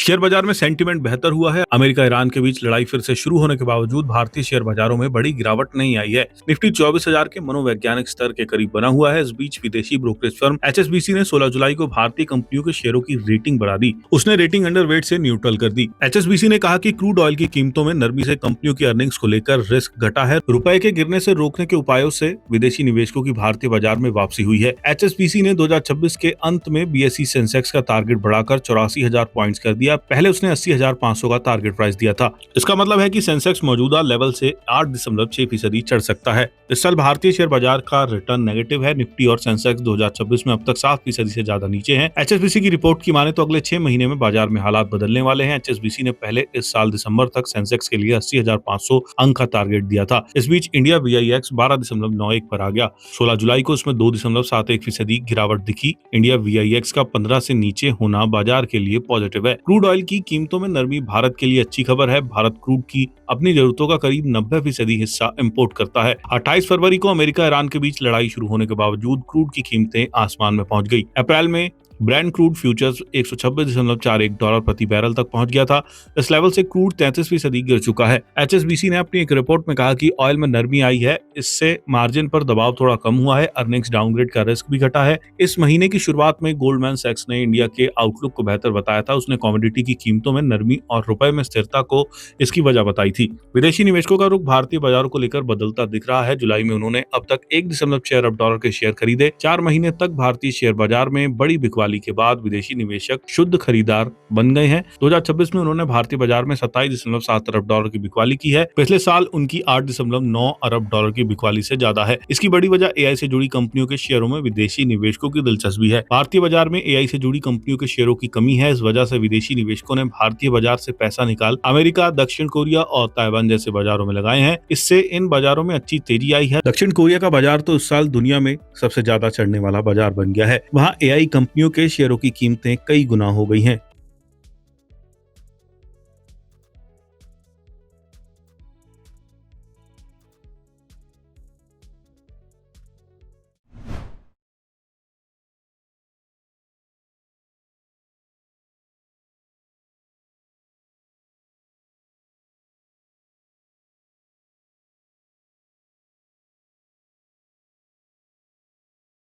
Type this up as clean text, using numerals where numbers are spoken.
Share बाजार में sentiment बेहतर हुआ है। अमेरिका ईरान के बीच लड़ाई फिर से शुरू होने के बावजूद भारतीय शेयर बाजारों में बड़ी गिरावट नहीं आई है। निफ्टी 24,000 के मनोवैज्ञानिक स्तर के करीब बना हुआ है। इस बीच विदेशी ब्रोकरेज फर्म एचएसबीसी ने 16 जुलाई को भारतीय कंपनियों के शेयरों की रेटिंग बढ़ा दी। उसने रेटिंग अंडरवेट से न्यूट्रल कर दी। एचएसबीसी ने कहा कि क्रूड ऑयल की कीमतों में नरमी से कंपनियों की अर्निंग्स को लेकर रिस्क घटा है। रुपए के गिरने से रोकने के उपायों से विदेशी निवेशकों की भारतीय बाजार में वापसी हुई है। एचएसबीसी ने 2026 के अंत में बीएसई सेंसेक्स का टारगेट बढ़ाकर 84,000 पॉइंट्स कर दिया। पहले उसने 80,500 का टारगेट प्राइस दिया था। इसका मतलब है कि सेंसेक्स मौजूदा लेवल से 8.6% चढ़ सकता है। इस साल भारतीय शेयर बाजार का रिटर्न नेगेटिव है। निफ्टी और सेंसेक्स 2026 में अब तक 7% से ज्यादा नीचे हैं। एचएसबीसी की रिपोर्ट की माने तो अगले 6 महीने में बाजार में हालात बदलने वाले हैं। एचएसबीसी ने पहले इस साल दिसंबर तक सेंसेक्स के लिए 80,500 अंक का टारगेट दिया था। इस बीच इंडिया वीआईएक्स 12.91 पर आ गया। 16 जुलाई को इसमें 2.71% गिरावट दिखी। इंडिया वीआईएक्स का 15 से नीचे होना बाजार के लिए पॉजिटिव है। क्रूड ऑयल की कीमतों में नरमी भारत के लिए अच्छी खबर है। भारत क्रूड की अपनी जरूरतों का करीब 90% हिस्सा इंपोर्ट करता है। 28 फरवरी को अमेरिका ईरान के बीच लड़ाई शुरू होने के बावजूद क्रूड की कीमतें आसमान में पहुंच गई। अप्रैल में ब्रेंट क्रूड फ्यूचर्स $126.41 प्रति बैरल तक पहुंच गया था। इस लेवल से क्रूड 33% गिर चुका है। एचएसबीसी ने अपनी एक रिपोर्ट में कहा कि ऑयल में नरमी आई है, इससे मार्जिन पर दबाव थोड़ा कम हुआ है। अर्निंग्स डाउनग्रेड का रिस्क भी घटा है। इस महीने की शुरुआत में गोल्डमैन सैक्स ने इंडिया के आउटलुक को बेहतर बताया था। उसने कमोडिटी की कीमतों में नरमी और रुपए में स्थिरता को इसकी वजह बताई थी। विदेशी निवेशकों का रुख भारतीय बाजारों को लेकर बदलता दिख रहा है। जुलाई में उन्होंने अब तक $1.6 अरब के शेयर खरीदे। 4 महीने तक भारतीय शेयर बाजार में बड़ी बिकवाली के बाद विदेशी निवेशक शुद्ध खरीदार बन गए हैं। 2026 में उन्होंने भारतीय बाजार में $27.7 अरब की बिकवाली की है। पिछले साल उनकी $8.9 अरब की बिकवाली से ज्यादा है। इसकी बड़ी वजह एआई से जुड़ी कंपनियों के शेयरों में विदेशी निवेशकों की दिलचस्पी है। भारतीय बाजार में एआई से जुड़ी कंपनियों के शेयरों की कमी है। इस वजह से विदेशी निवेशकों ने भारतीय बाजार से पैसा निकाल अमेरिका, दक्षिण कोरिया और ताइवान जैसे बाजारों में लगाए हैं। इससे इन बाजारों में अच्छी तेजी आई है। दक्षिण कोरिया का बाजार तो इस साल दुनिया में सबसे ज्यादा चढ़ने वाला बाजार बन गया है। वहाँ एआई कंपनियों के शेयरों की कीमतें कई गुना हो गई हैं।